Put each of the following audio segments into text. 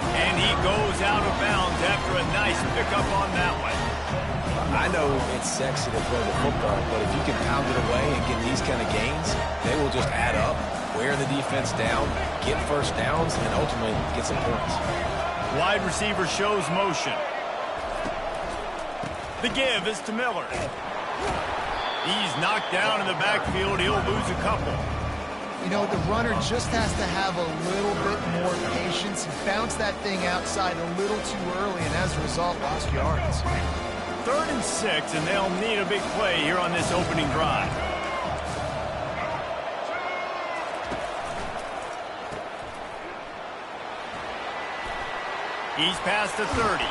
And he goes out of bounds after a nice pickup on that one. I know it's sexy to throw the football, but if you can pound it away and get these kind of gains, they will just add up, wear the defense down, get first downs, and ultimately get some points. Wide receiver shows motion. The give is to Miller. He's knocked down in the backfield. He'll lose a couple. You know, the runner just has to have a little bit more patience and bounce that thing outside a little too early, and as a result, lost yards. 3rd and 6, and they'll need a big play here on this opening drive. He's past the 30.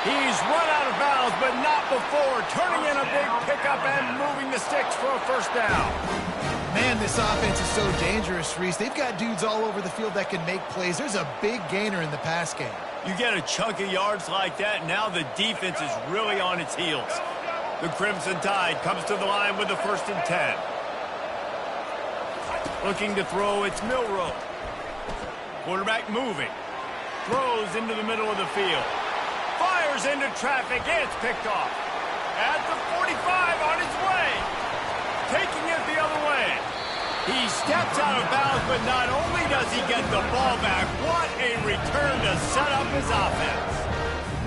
He's run out of bounds, but not before turning in a big pickup and moving the sticks for a first down. Man, this offense is so dangerous, Reese. They've got dudes all over the field that can make plays. There's a big gainer in the pass game. You get a chunk of yards like that, now the defense is really on its heels. The Crimson Tide comes to the line with the 1st and 10. Looking to throw, it's Milroe. Quarterback moving. Throws into the middle of the field. Fires into traffic, it's picked off. At the 45 on his way. Taking it the other way. He steps out of bounds, but not only does he get the ball back, what a return to set up his offense.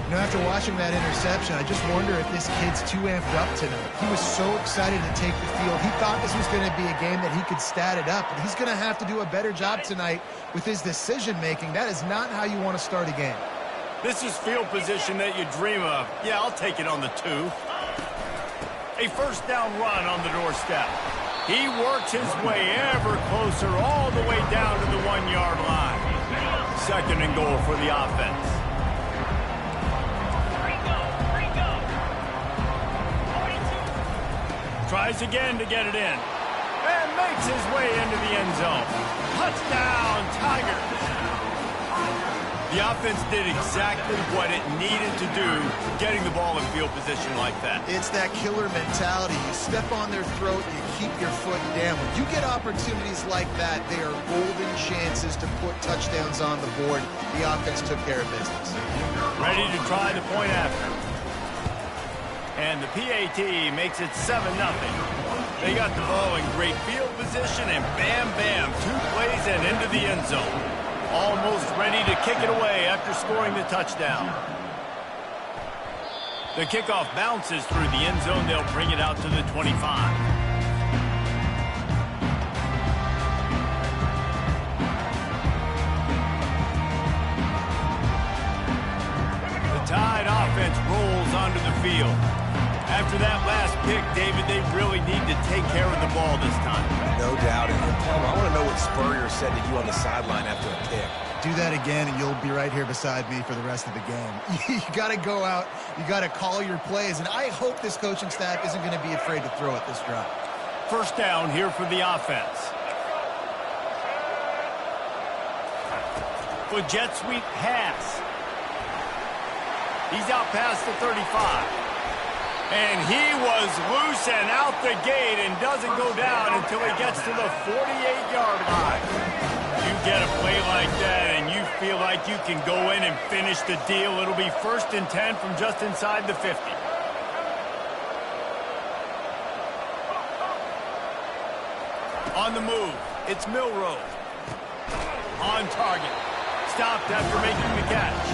You know, after watching that interception, I just wonder if this kid's too amped up tonight. He was so excited to take the field. He thought this was going to be a game that he could stat it up, but he's going to have to do a better job tonight with his decision-making. That is not how you want to start a game. This is field position that you dream of. Yeah, I'll take it on the 2. A first down run on the doorstep. He works his way ever closer all the way down to the 1-yard line. 2nd and goal for the offense. Tries again to get it in. And makes his way into the end zone. Touchdown, Tigers. The offense did exactly what it needed to do, getting the ball in field position like that. It's that killer mentality. You step on their throat, you keep your foot down. When you get opportunities like that, they are golden chances to put touchdowns on the board. The offense took care of business. Ready to try the point after. And the PAT makes it 7-0. They got the ball in great field position, and bam, bam, 2 plays and into the end zone. Almost ready to kick it away after scoring the touchdown. The kickoff bounces through the end zone. They'll bring it out to the 25. The Tide offense rolls onto the field. After that last pick, David, they really need to take care of the ball this time. No doubt. And Palmer, I want to know what Spurrier said to you on the sideline after a pick. Do that again, and you'll be right here beside me for the rest of the game. You got to go out. You got to call your plays, and I hope this coaching staff isn't going to be afraid to throw it this drive. First down here for the offense. With jet sweep pass. He's out past the 35. And he was loose and out the gate and doesn't go down until he gets to the 48-yard line. You get a play like that and you feel like you can go in and finish the deal. It'll be 1st and 10 from just inside the 50. On the move, it's Milroe. On target. Stopped after making the catch.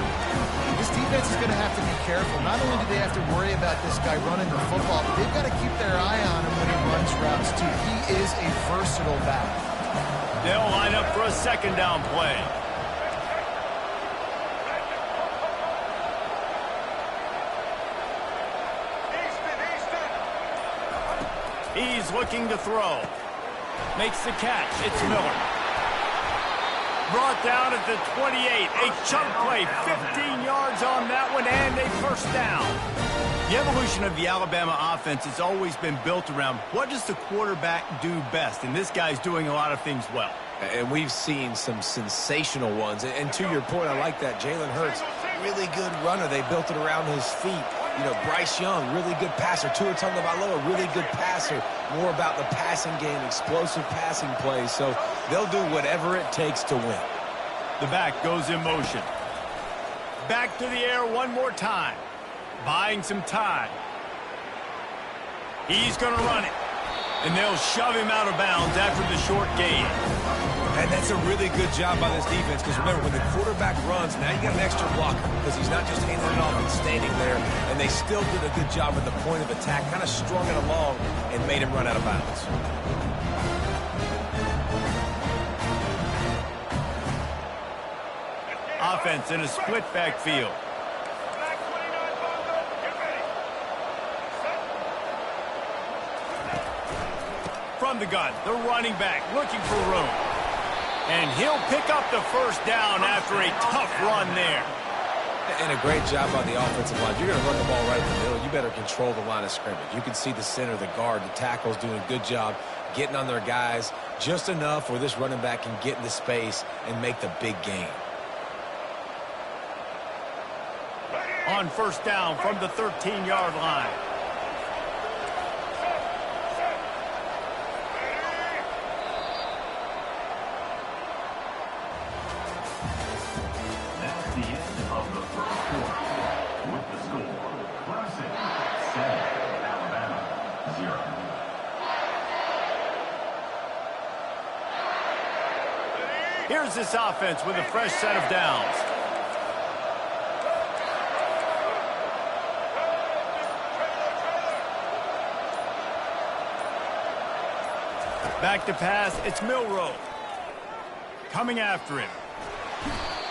This defense is going to have to be careful. Not only do they have to worry about this guy running the football, but they've got to keep their eye on him when he runs routes, too. He is a versatile back. They'll line up for a 2nd down play. He's looking to throw. Makes the catch. It's Miller. Brought down at the 28. A chunk play. 15 yards on that one and a first down. The evolution of the Alabama offense has always been built around what does the quarterback do best, and this guy's doing a lot of things well. And we've seen some sensational ones. And to your point, I like that. Jalen Hurts, really good runner. They built it around his feet. You know, Bryce Young, really good passer. Tua Tagovailoa, really good passer. More about the passing game, explosive passing plays. So they'll do whatever it takes to win. The back goes in motion. Back to the air one more time. Buying some time. He's going to run it. And they'll shove him out of bounds after the short gain. And that's a really good job by this defense, because remember, when the quarterback runs, now you got an extra blocker, because he's not just handing it off and standing there. And they still did a good job at the point of attack, kind of strung it along and made him run out of bounds. Offense in a split backfield. From the gun, the running back looking for room. And he'll pick up the first down after a tough run there. And a great job by the offensive line. If you're going to run the ball right in the middle, you better control the line of scrimmage. You can see the center, the guard, the tackles doing a good job getting on their guys just enough where this running back can get into space and make the big gain. On first down from the 13-yard line. That's the end of the first quarter. With the score, Clemson 7, Alabama 0. Here's this offense with a fresh set of downs. Back to pass, it's Milroe. Coming after him.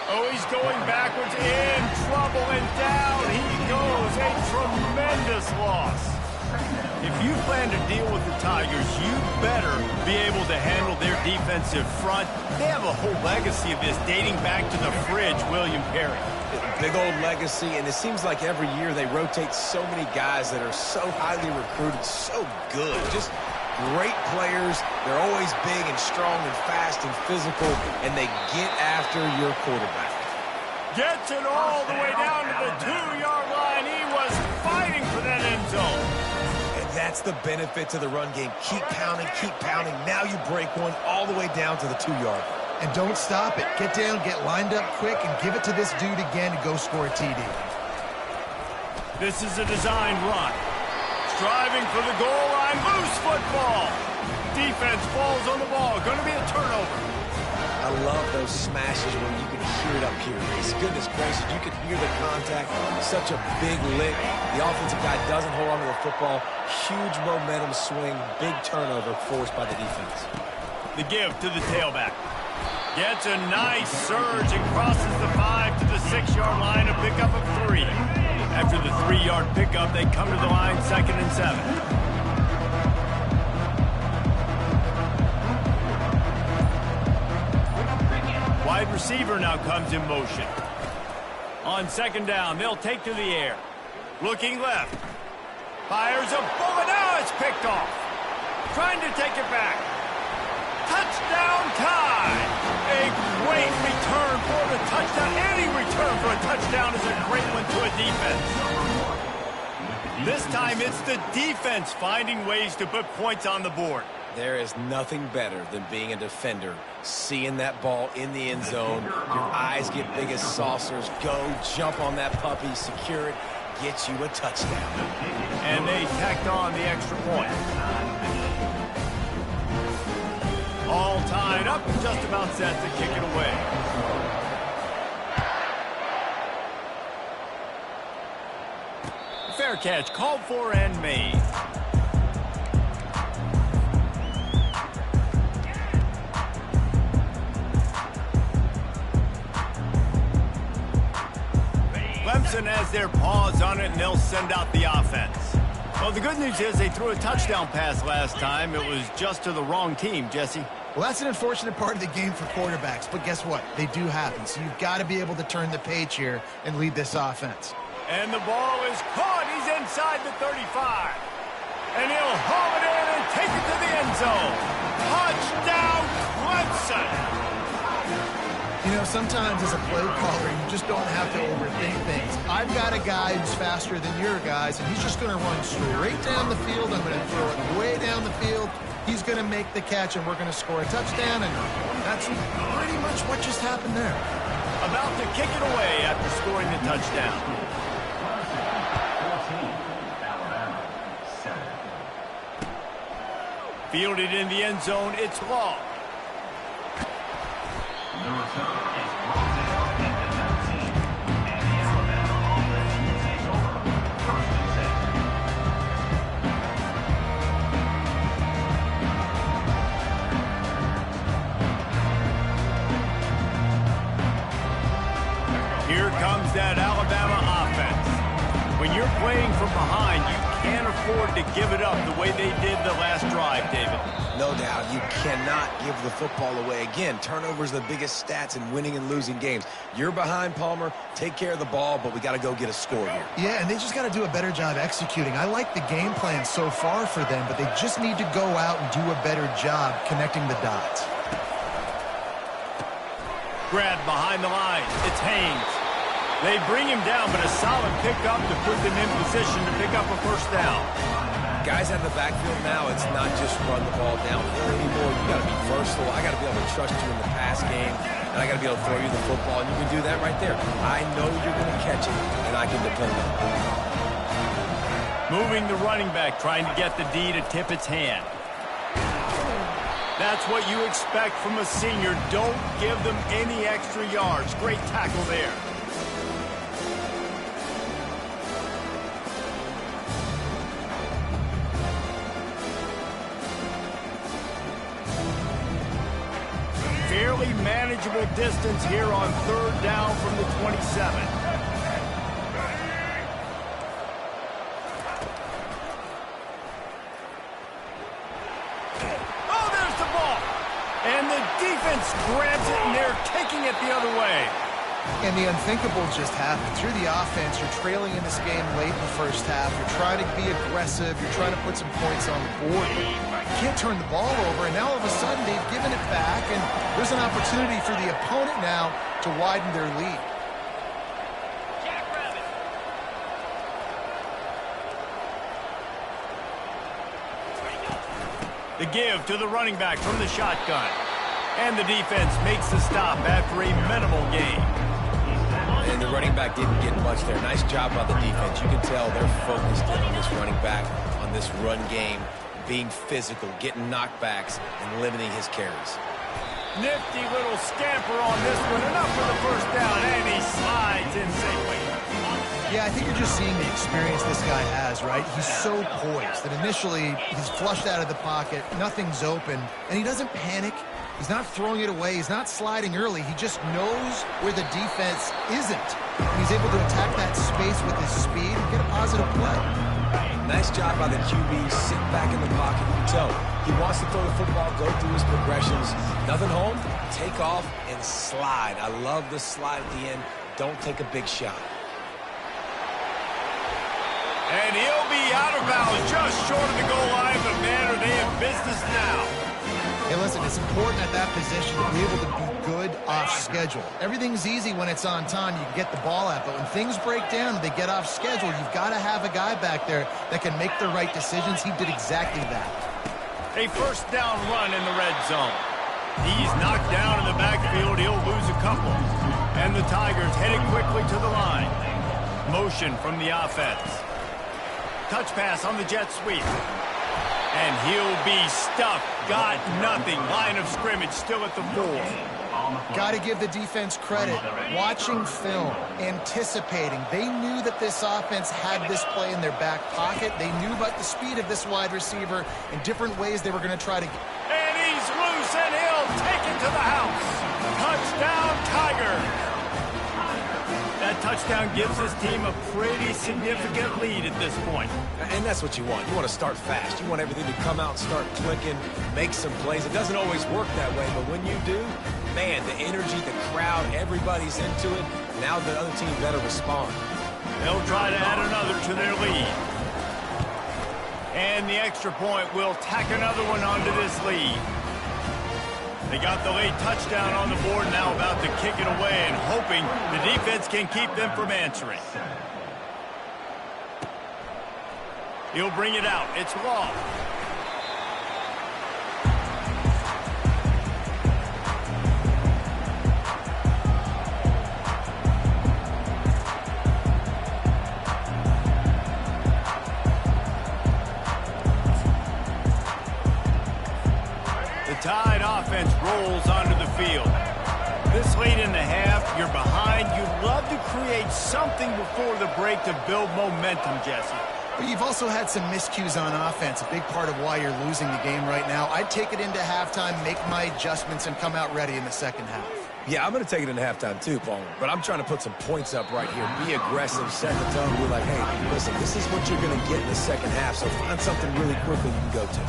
Oh, he's going backwards, in trouble, and down he goes. A tremendous loss. If you plan to deal with the Tigers, you better be able to handle their defensive front. They have a whole legacy of this dating back to the fridge, William Perry. Big old legacy, and it seems like every year they rotate so many guys that are so highly recruited, so good. Just great players. They're always big and strong and fast and physical, and they get after your quarterback. Gets it all the way down to the 2-yard line. He was fighting for that end zone. And that's the benefit to the run game. Keep pounding, keep pounding. Now you break one all the way down to the 2-yard line. And don't stop it. Get down, get lined up quick, and give it to this dude again and go score a TD. This is a designed run. Striving for the goal line, loose football. Defense falls on the ball. Going to be a turnover. I love those smashes where you can hear it up here. Goodness gracious, you can hear the contact. Such a big lick. The offensive guy doesn't hold on to the football. Huge momentum swing. Big turnover forced by the defense. The give to the tailback. Gets a nice surge and crosses the 5 to the 6-yard line. A pickup of 3. After the 3-yard pickup, they come to the line 2nd and 7. Wide receiver now comes in motion. On 2nd down, they'll take to the air. Looking left. Fires a bullet. Now it's picked off. Trying to take it back. Touchdown time. A great return for the touchdown. Any return for a touchdown is a great one to a defense. This time it's the defense finding ways to put points on the board. There is nothing better than being a defender, seeing that ball in the end zone. Your eyes get big as saucers. Go, jump on that puppy, secure it, get you a touchdown. And they tacked on the extra point. All tied up, just about set to kick it away. Fair catch, called for and made. Clemson has their paws on it, and they'll send out the offense. Well, the good news is they threw a touchdown pass last time. It was just to the wrong team, Jesse. Well, that's an unfortunate part of the game for quarterbacks, but guess what? They do happen, so you've got to be able to turn the page here and lead this offense. And the ball is caught. He's inside the 35. And he'll haul it in and take it to the end zone. Touchdown, Clemson! You know, sometimes as a play caller, you just don't have to overthink things. I've got a guy who's faster than your guys, and he's just going to run straight down the field. I'm going to throw it way down the field. He's going to make the catch, and we're going to score a touchdown, and that's pretty much what just happened there. About to kick it away after scoring the touchdown. 14, Alabama, 7. Fielded in the end zone, it's long. The return is brought down at the 19, and the Alabama offense will take over. 1st and 10. Here comes that Alabama offense. When you're playing from behind, you can't afford to give it up the way they did the last drive, David. No doubt, you cannot give the football away. Again, turnovers are the biggest stats in winning and losing games. You're behind, Palmer. Take care of the ball, but we got to go get a score here. Yeah, and they just got to do a better job executing. I like the game plan so far for them, but they just need to go out and do a better job connecting the dots. Grab behind the line. It's Haynes. They bring him down, but a solid pickup to put them in position to pick up a first down. Guys out of the backfield now, it's not just run the ball downhill anymore. You got to be versatile. I got to be able to trust you in the pass game, and I got to be able to throw you the football, and you can do that right there. I know you're going to catch it, and I can depend on it. Moving the running back, trying to get the D to tip its hand. That's what you expect from a senior. Don't give them any extra yards. Great tackle there. Fairly manageable distance here on 3rd down from the 27. Oh, there's the ball. And the defense grabs it, and they're taking it the other way. And the unthinkable just happened. Through the offense, you're trailing in this game late in the first half. You're trying to be aggressive. You're trying to put some points on the board. But you can't turn the ball over, and now all of a sudden they've given it back, and there's an opportunity for the opponent now to widen their lead. The give to the running back from the shotgun. And the defense makes the stop after a minimal gain. And the running back didn't get much there. Nice job by the defense. You can tell they're focused in on this running back, on this run game, being physical, getting knockbacks, and limiting his carries. Nifty little scamper on this one. Enough for the first down, and he slides in safely. Yeah, I think you're just seeing the experience this guy has, right? He's so poised that initially he's flushed out of the pocket, nothing's open, and he doesn't panic. He's not throwing it away. He's not sliding early. He just knows where the defense isn't. And he's able to attack that space with his speed and get a positive play. Nice job by the QB. Sit back in the pocket. You can tell he wants to throw the football, go through his progressions. Nothing home, take off, and slide. I love the slide at the end. Don't take a big shot. And he'll be out of bounds just short of the goal line, but man, are they in business now. Hey, listen, it's important at that position to be able to be good off schedule. Everything's easy when it's on time. You can get the ball out, but when things break down and they get off schedule, you've got to have a guy back there that can make the right decisions. He did exactly that. A first down run in the red zone. He's knocked down in the backfield. He'll lose a couple. And the Tigers headed quickly to the line. Motion from the offense. Touch pass on the jet sweep. And he'll be stuffed. Got nothing. Line of scrimmage still at the 4. Got to give the defense credit. Watching film, anticipating. They knew that this offense had this play in their back pocket. They knew about the speed of this wide receiver and different ways they were going to try to... And he's loose, and he'll take it to the house. Touchdown, Tigers. That touchdown gives his team a pretty significant lead at this point. And that's what you want. You want to start fast. You want everything to come out and start clicking, make some plays. It doesn't always work that way, but when you do, man, the energy, the crowd, everybody's into it. Now the other team better respond. They'll try to add another to their lead. And the extra point will tack another one onto this lead. They got the late touchdown on the board, now about to kick it away and hoping the defense can keep them from answering. He'll bring it out. It's Law. before the break to build momentum, Jesse. But you've also had some miscues on offense, a big part of why you're losing the game right now. I'd take it into halftime, make my adjustments, and come out ready in the second half. Yeah, I'm going to take it into halftime too, Paul. But I'm trying to put some points up right here. Be aggressive, set the tone. We're like, hey, listen, this is what you're going to get in the second half, so find something really quickly you can go to.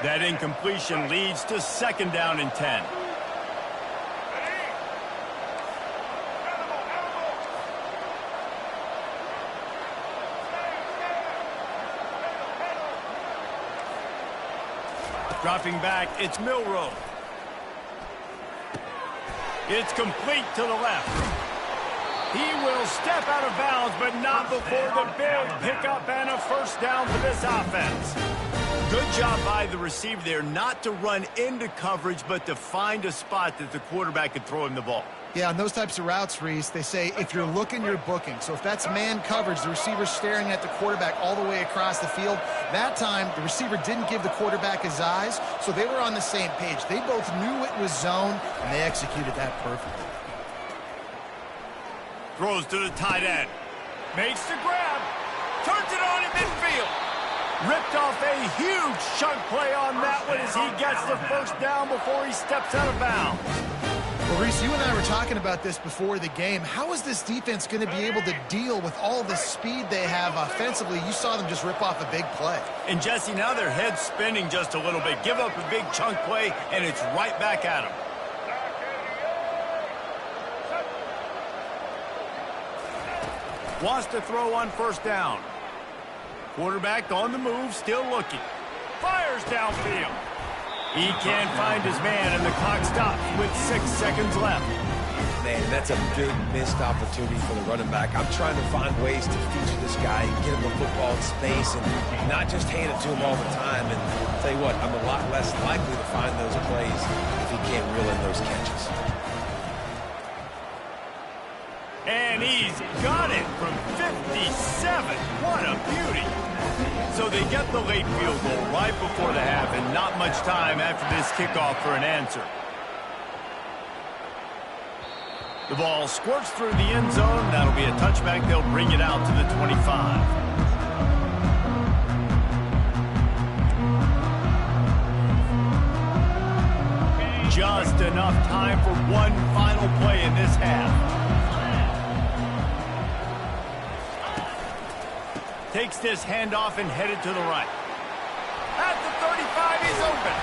That incompletion leads to 2nd down and 10. Dropping back, it's Milroe. It's complete to the left. He will step out of bounds, but not before the big pickup and a 1st down for this offense. Good job by the receiver there not to run into coverage, but to find a spot that the quarterback could throw him the ball. Yeah, on those types of routes, Reese, they say if you're looking, you're booking. So if that's man coverage, the receiver's staring at the quarterback all the way across the field. That time, the receiver didn't give the quarterback his eyes, so they were on the same page. They both knew it was zone, and they executed that perfectly. Throws to the tight end. Makes the grab. Turns it on in midfield. Ripped off a huge chunk play on that one as he gets the 1st down before he steps out of bounds. Well, Reese, you and I were talking about this before the game. How is this defense going to be able to deal with all the speed they have offensively? You saw them just rip off a big play. And, Jesse, now their head's spinning just a little bit. Give up a big chunk play, and it's right back at them. Wants to throw on 1st down. Quarterback on the move, still looking. Fires downfield. He can't find his man, and the clock stops with 6 seconds left. Man, that's a big missed opportunity for the running back. I'm trying to find ways to feature this guy and get him the football in space and not just hand it to him all the time. And I'll tell you what, I'm a lot less likely to find those plays if he can't reel in those catches. And he's got it from 57. What a beauty. So they get the late field goal right before the half, and not much time after this kickoff for an answer. The ball squirts through the end zone. That'll be a touchback. They'll bring it out to the 25. Just enough time for one final play in this half. Takes this handoff and headed to the right. At the 35, he's open.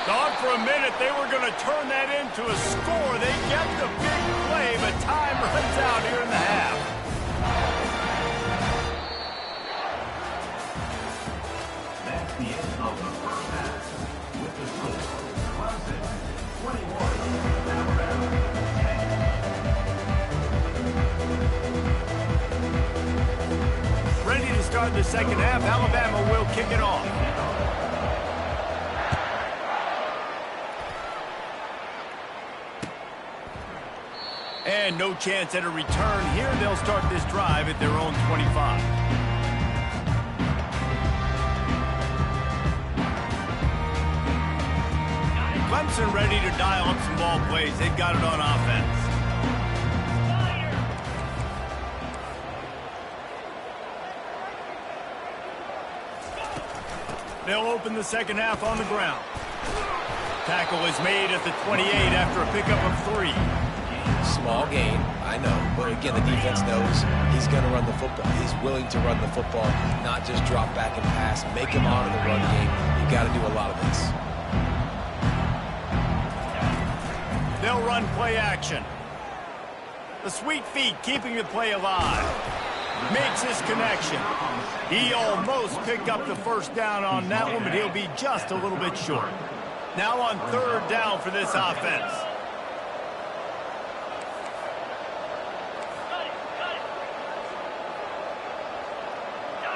Thought for a minute they were going to turn that into a score. They get the big play, but time runs out here in the half. That's the end of the 1st half. With the score, Clemson 21, Alabama 10. Ready to start the 2nd half. Alabama will kick it off. And no chance at a return here. They'll start this drive at their own 25. Clemson ready to dial up some ball plays. They've got it on offense. They'll open the 2nd half on the ground. Tackle is made at the 28 after a pickup of 3. Small gain, I know, but again, the defense knows he's going to run the football. He's willing to run the football, not just drop back and pass, make him honor the run game. You got to do a lot of this. They'll run play action. The sweet feet keeping the play alive. Makes his connection. He almost picked up the 1st down on that one, but he'll be just a little bit short. Now on 3rd down for this offense.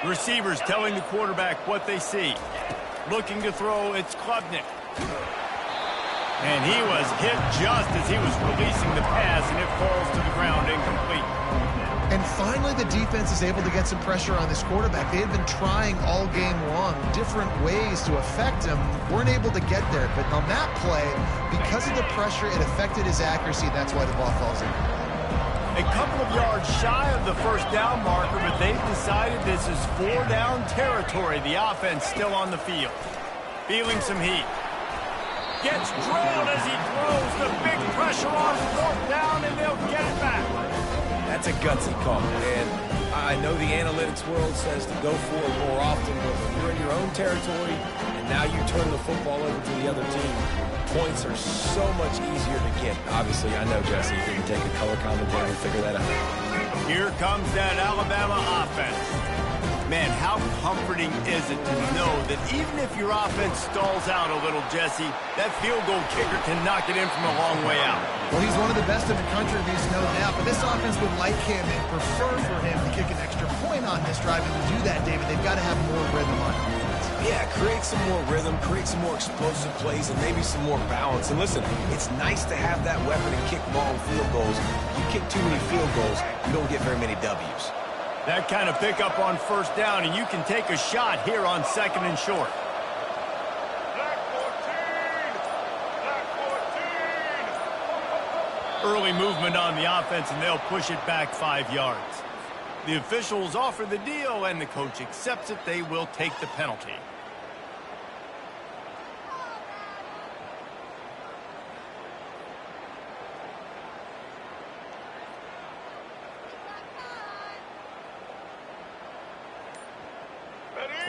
Receivers telling the quarterback what they see. Looking to throw, it's Klubnik. And he was hit just as he was releasing the pass, and it falls to the ground incomplete. And finally the defense is able to get some pressure on this quarterback. They had been trying all game long, different ways to affect him, weren't able to get there. But on that play, because of the pressure, it affected his accuracy. That's why the ball falls in. A couple of yards shy of the first down marker, but they've decided this is 4-down territory. The offense still on the field. Feeling some heat. Gets drilled as he throws the big pressure on 4th down, and they'll get it back. That's a gutsy call, and I know the analytics world says to go for it more often, but when you're in your own territory and now you turn the football over to the other team, points are so much easier to get. Obviously, I know, Jesse, you didn't take a color commentary to figure that out. Here comes that Alabama offense. Man, how comforting is it to know that even if your offense stalls out a little, Jesse, that field goal kicker can knock it in from a long way out. Well, he's one of the best in the country, there's no doubt. But this offense would like him and prefer for him to kick an extra point on this drive. And to do that, David, they've got to have more rhythm on offense. Yeah, create some more rhythm, create some more explosive plays, and maybe some more balance. And listen, it's nice to have that weapon and kick long field goals. You kick too many field goals, you don't get very many W's. That kind of pickup on 1st down, and you can take a shot here on 2nd and short. Early movement on the offense, and they'll push it back 5 yards. The officials offer the deal, and the coach accepts it. They will take the penalty.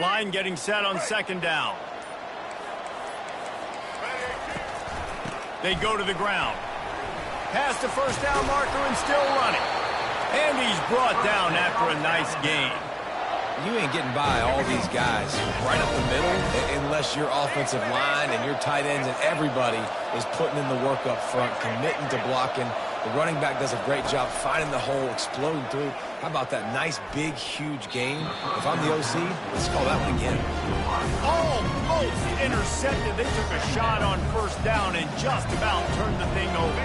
Line getting set on 2nd down. They go to the ground. Past the 1st down marker and still running. And he's brought down after a nice gain. You ain't getting by all these guys right up the middle unless your offensive line and your tight ends and everybody is putting in the work up front, committing to blocking. The running back does a great job finding the hole, exploding through. How about that nice, big, huge gain? If I'm the OC, let's call that one again. Almost intercepted. They took a shot on 1st down and just about turned the thing over.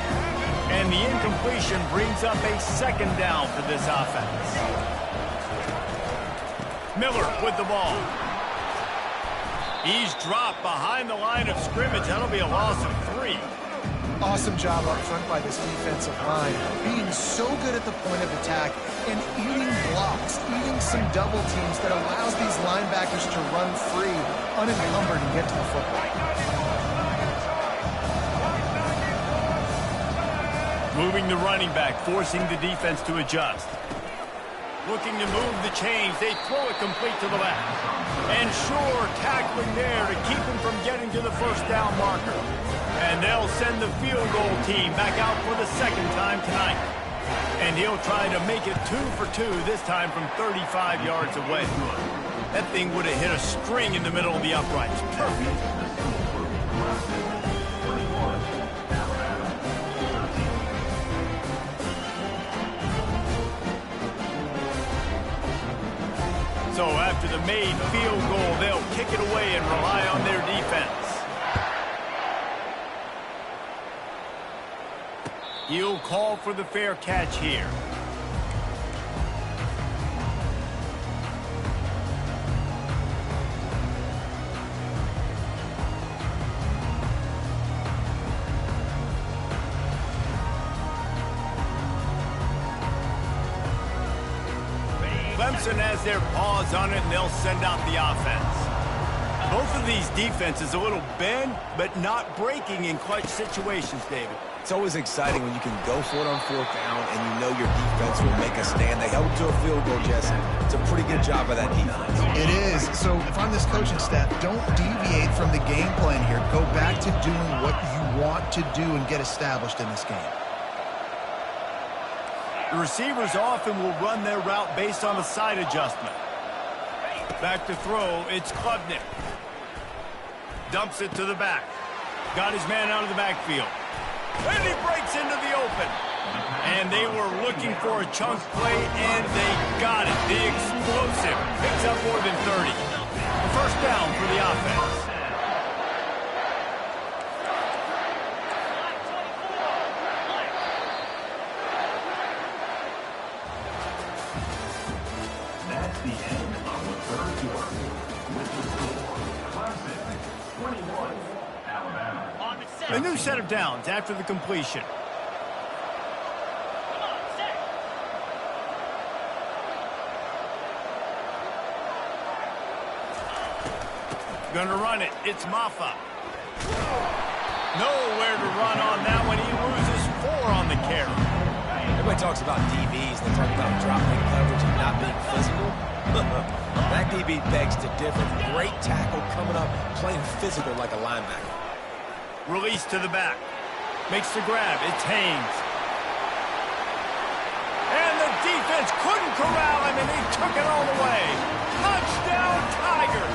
And the incompletion brings up a 2nd down for this offense. Miller with the ball. He's dropped behind the line of scrimmage. That'll be a loss of 3. Awesome job up front by this defensive line, being so good at the point of attack and eating blocks, eating some double teams that allows these linebackers to run free, unencumbered, and get to the football. Moving the running back, forcing the defense to adjust. Looking to move the chains. They throw it complete to the left. And sure, tackling there to keep him from getting to the 1st down marker. And they'll send the field goal team back out for the 2nd time tonight. And he'll try to make it 2 for 2, this time from 35 yards away. That thing would have hit a string in the middle of the uprights. Perfect. So after the made field goal, they'll kick it away and rely on their defense. He'll call for the fair catch here. Clemson has their paws on it, and they'll send out the offense. Both of these defenses a little bend, but not breaking in clutch situations, David. It's always exciting when you can go for it on 4th down and you know your defense will make a stand. They held to a field goal, Jesse. It's a pretty good job by that defense. It is. So if I'm this coaching staff, don't deviate from the game plan here. Go back to doing what you want to do and get established in this game. The receivers often will run their route based on a side adjustment. Back to throw, it's Klubnik. Dumps it to the back. Got his man out of the backfield. And he breaks into the open. And they were looking for a chunk play, and they got it. The explosive picks up more than 30. A 1st down for the offense. A new set of downs after the completion. Gonna run it. It's Maffa. Nowhere to run on that one. He loses 4 on the carry. Everybody talks about DBs. They talk about dropping coverage and not being physical. That DB begs to differ. Great tackle coming up, playing physical like a linebacker. Release to the back. Makes the grab. It's Haynes. And the defense couldn't corral him, and he took it all the way. Touchdown, Tiger.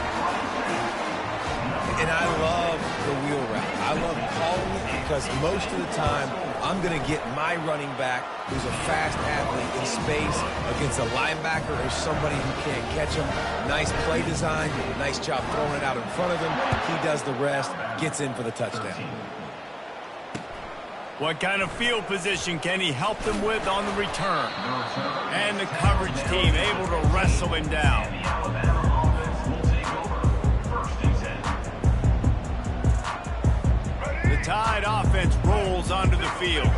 And I love the wheel route. I love calling it because most of the time, I'm going to get my running back, who's a fast athlete, in space against a linebacker or somebody who can't catch him. Nice play design, nice job throwing it out in front of him. He does the rest, gets in for the touchdown. What kind of field position can he help them with on the return? And the coverage team able to wrestle him down. The Tide offense rolls onto the field.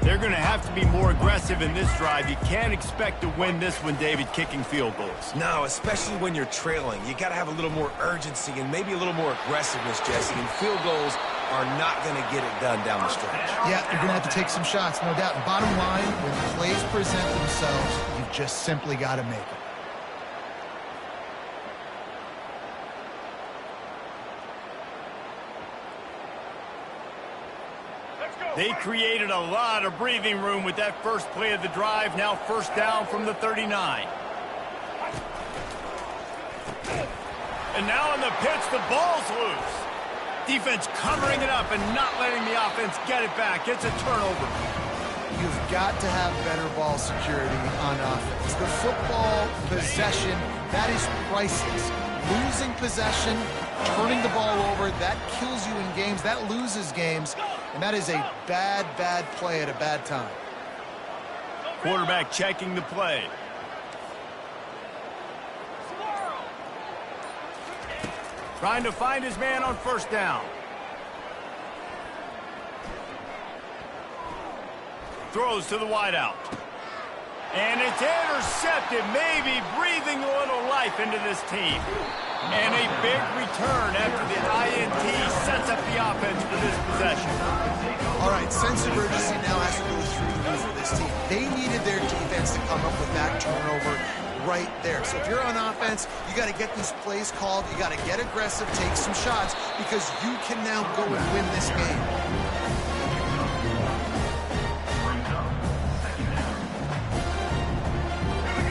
They're going to have to be more aggressive in this drive. You can't expect to win this one, David, kicking field goals. No, especially when you're trailing. You got to have a little more urgency and maybe a little more aggressiveness, Jesse. And field goals are not going to get it done down the stretch. Yeah, you're going to have to take some shots, no doubt. And bottom line, when plays present themselves, you've just simply got to make it. They created a lot of breathing room with that first play of the drive. Now first down from the 39. And now on the pitch, the ball's loose. Defense covering it up and not letting the offense get it back. It's a turnover. You've got to have better ball security on offense. The football possession, that is priceless. Losing possession, turning the ball over, that kills you in games, that loses games, and that is a bad, bad play at a bad time. Quarterback checking the play. Trying to find his man on first down. Throws to the wideout. And it's intercepted, maybe breathing a little life into this team. And a big return after the INT sets up the offense for this possession. All right, sense of urgency now has to go through for this team. They needed their defense to come up with that turnover right there. So if you're on offense, you got to get these plays called. You got to get aggressive, take some shots, because you can now go and win this game.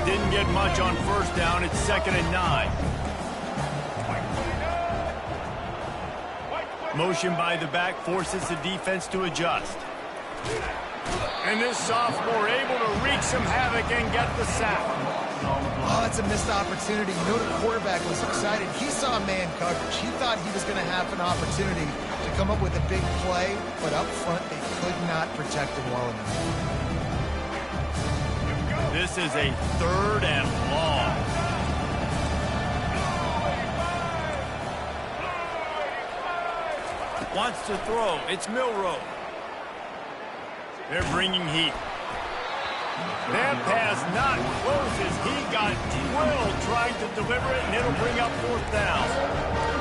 Didn't get much on first down. It's 2nd and 9. Motion by the back forces the defense to adjust. And this sophomore able to wreak some havoc and get the sack. Oh, that's a missed opportunity. You know, the quarterback was excited. He saw man coverage. He thought he was going to have an opportunity to come up with a big play, but up front they could not protect him well enough. This is a 3rd and long. Wants to throw. It's Milroe. They're bringing heat. That pass not close as he got drilled trying to deliver it, and it'll bring up 4th down.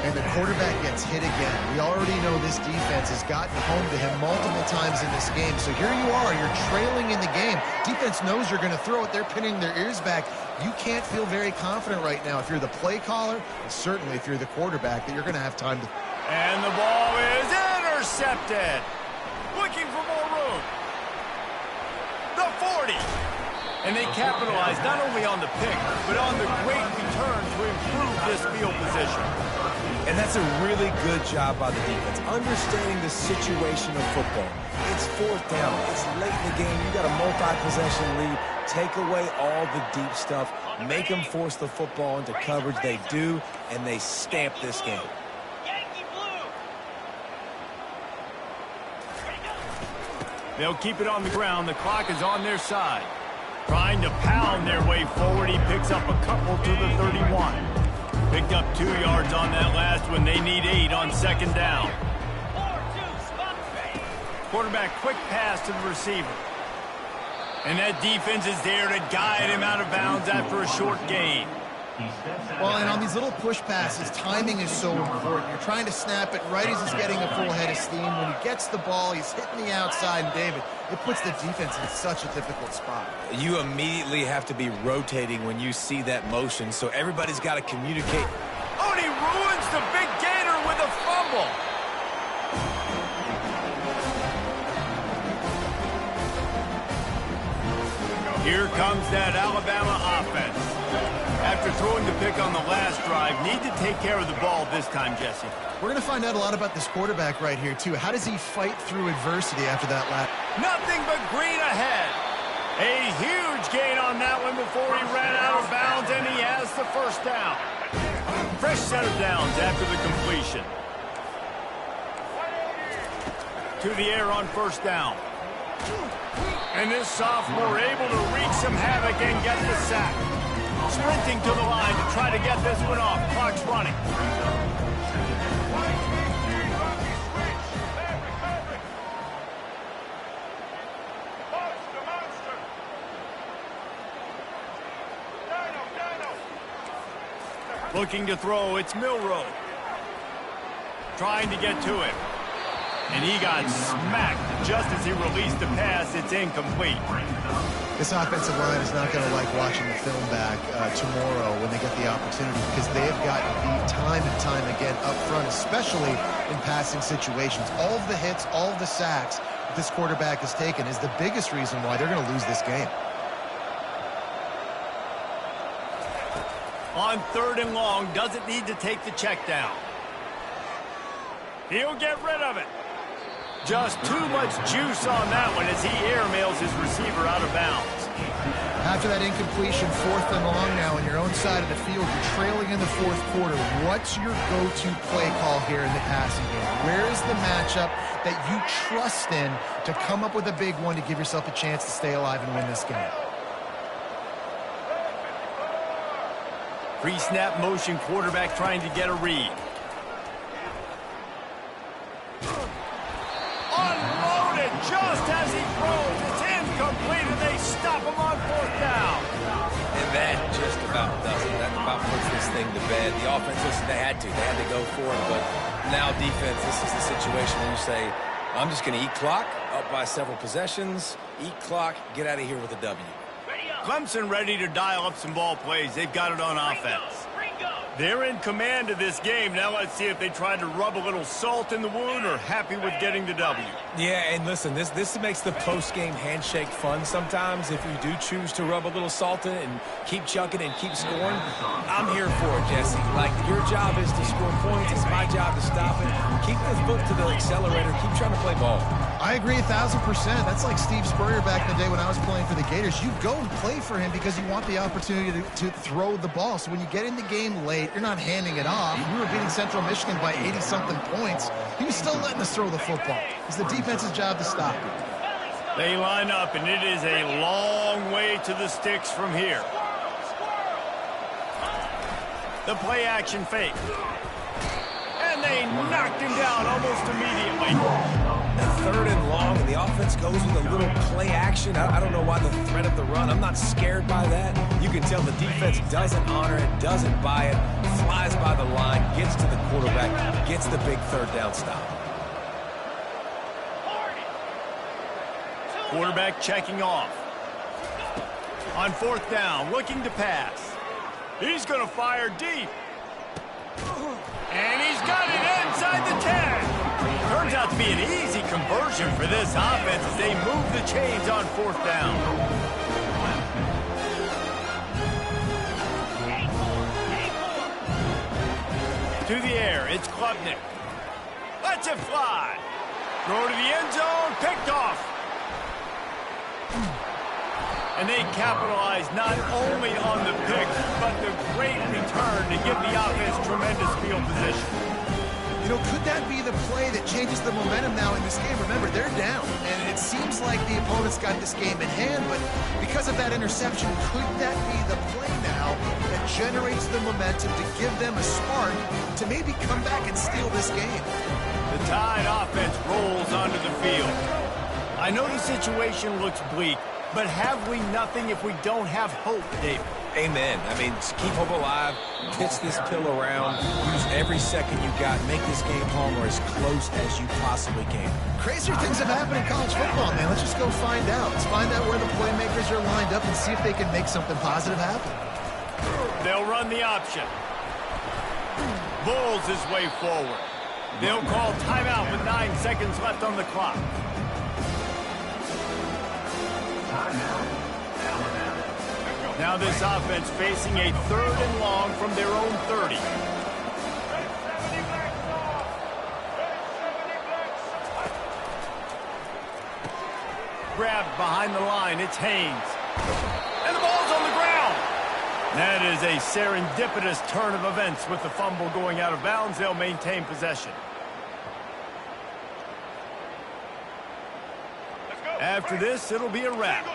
And the quarterback gets hit again. We already know this defense has gotten home to him multiple times in this game. So here you are, you're trailing in the game. Defense knows you're going to throw it. They're pinning their ears back. You can't feel very confident right now if you're the play caller, and certainly if you're the quarterback, that you're going to have time to... And the ball is intercepted. Looking for more room. The 40. And they capitalize not only on the pick, but on the great return to improve this field position. And that's a really good job by the defense, understanding the situation of football. It's 4th down. It's late in the game. You got a multi-possession lead. Take away all the deep stuff. Make them force the football into coverage. They do, and they stamp this game. They'll keep it on the ground. The clock is on their side. Trying to pound their way forward. He picks up a couple to the 31. Picked up 2 yards on that last one. They need 8 on 2nd down. Quarterback quick pass to the receiver. And that defense is there to guide him out of bounds after a short gain. Well, and on these little push passes, timing is so important. You're trying to snap it right as he's getting a full head of steam. When he gets the ball, he's hitting the outside, and David, it puts the defense in such a difficult spot. You immediately have to be rotating when you see that motion, so everybody's got to communicate. Oh, and he ruins the big gainer with a fumble. Here comes that Alabama offense. After throwing the pick on the last drive, need to take care of the ball this time, Jesse. We're going to find out a lot about this quarterback right here, too. How does he fight through adversity after that last? Nothing but green ahead. A huge gain on that one before he ran out of bounds, and he has the first down. Fresh set of downs after the completion. To the air on first down. And this sophomore able to wreak some havoc and get the sack. Sprinting to the line to try to get this one off. Clock's running. Looking to throw, it's Milroe. Trying to get to it. And he got smacked just as he released the pass. It's incomplete. This offensive line is not going to like watching the film back tomorrow when they get the opportunity, because they have gotten beat time and time again up front, especially in passing situations. All of the hits, all of the sacks that this quarterback has taken is the biggest reason why they're going to lose this game. On 3rd and long, doesn't need to take the check down. He'll get rid of it. Just too much juice on that one as he airmails his receiver out of bounds. After that incompletion, 4th and long now on your own side of the field, you're trailing in the 4th quarter. What's your go-to play call here in the passing game? Where is the matchup that you trust in to come up with a big one to give yourself a chance to stay alive and win this game? Pre-snap motion, quarterback trying to get a read. Unloaded just as he throws. It's incomplete, and they stop him on 4th down. And that just about does it. That about puts this thing to bed. The offense, listen, they had to go for it, but now defense, this is the situation where you say, I'm just going to eat clock, up by several possessions, eat clock, get out of here with a W. Clemson ready to dial up some ball plays. They've got it on offense. They're in command of this game. Now let's see if they try to rub a little salt in the wound or happy with getting the W. Yeah, and listen, this makes the post-game handshake fun sometimes. If you do choose to rub a little salt in it and keep chucking and keep scoring, I'm here for it, Jesse. Like, your job is to score points. It's my job to stop it. Keep this foot to the accelerator. Keep trying to play ball. I agree 1,000%. That's like Steve Spurrier back in the day when I was playing for the Gators. You go and play for him because you want the opportunity to throw the ball. So when you get in the game late, you're not handing it off. We were beating Central Michigan by 80-something points. He was still letting us throw the football. It's the defense's job to stop it. They line up, and it is a long way to the sticks from here. The play-action fake. And they knocked him down almost immediately. And 3rd and long, and the offense goes with a little play action. I don't know why the threat of the run. I'm not scared by that. You can tell the defense doesn't honor it, doesn't buy it, flies by the line, gets to the quarterback, gets the big 3rd down stop. Quarterback checking off. On 4th down, looking to pass. He's going to fire deep. And he's got it inside the 10. Turns out to be an easy conversion for this offense as they move the chains on 4th down. To the air, it's Klubnik. Lets it fly. Throw to the end zone, picked off. And they capitalize not only on the pick, but the great return to give the offense tremendous field position. You know, could that be the play that changes the momentum now in this game? Remember, they're down, and it seems like the opponent's got this game in hand, but because of that interception, could that be the play now that generates the momentum to give them a spark to maybe come back and steal this game? The Tide offense rolls onto the field. I know the situation looks bleak, but have we nothing if we don't have hope, David? Amen. I mean, keep hope alive, pitch this pill around, use every second you got, make this game home or as close as you possibly can. Crazier things have happened in college football, man. Let's just go find out. Let's find out where the playmakers are lined up and see if they can make something positive happen. They'll run the option. Bulls his way forward. They'll call timeout with 9 seconds left on the clock. Now this offense facing a 3rd and long from their own 30. Grabbed behind the line, it's Haynes. And the ball's on the ground. That is a serendipitous turn of events with the fumble going out of bounds. They'll maintain possession. After this, it'll be a wrap.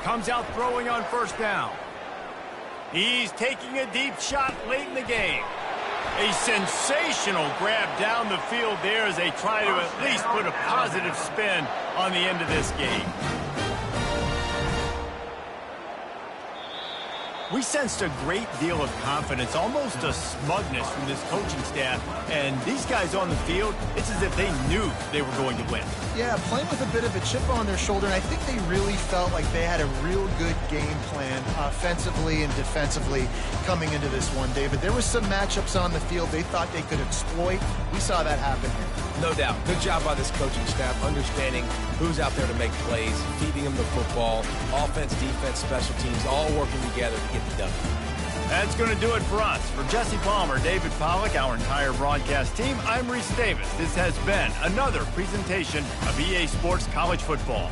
Comes out throwing on 1st down. He's taking a deep shot late in the game. A sensational grab down the field there as they try to at least put a positive spin on the end of this game. We sensed a great deal of confidence, almost a smugness from this coaching staff. And these guys on the field, it's as if they knew they were going to win. Yeah, playing with a bit of a chip on their shoulder, and I think they really felt like they had a real good game plan offensively and defensively coming into this one, David. There were some matchups on the field they thought they could exploit. We saw that happen here. No doubt. Good job by this coaching staff, understanding who's out there to make plays, feeding them the football, offense, defense, special teams, all working together to get the W. That's going to do it for us. For Jesse Palmer, David Pollack, our entire broadcast team, I'm Reese Davis. This has been another presentation of EA Sports College Football.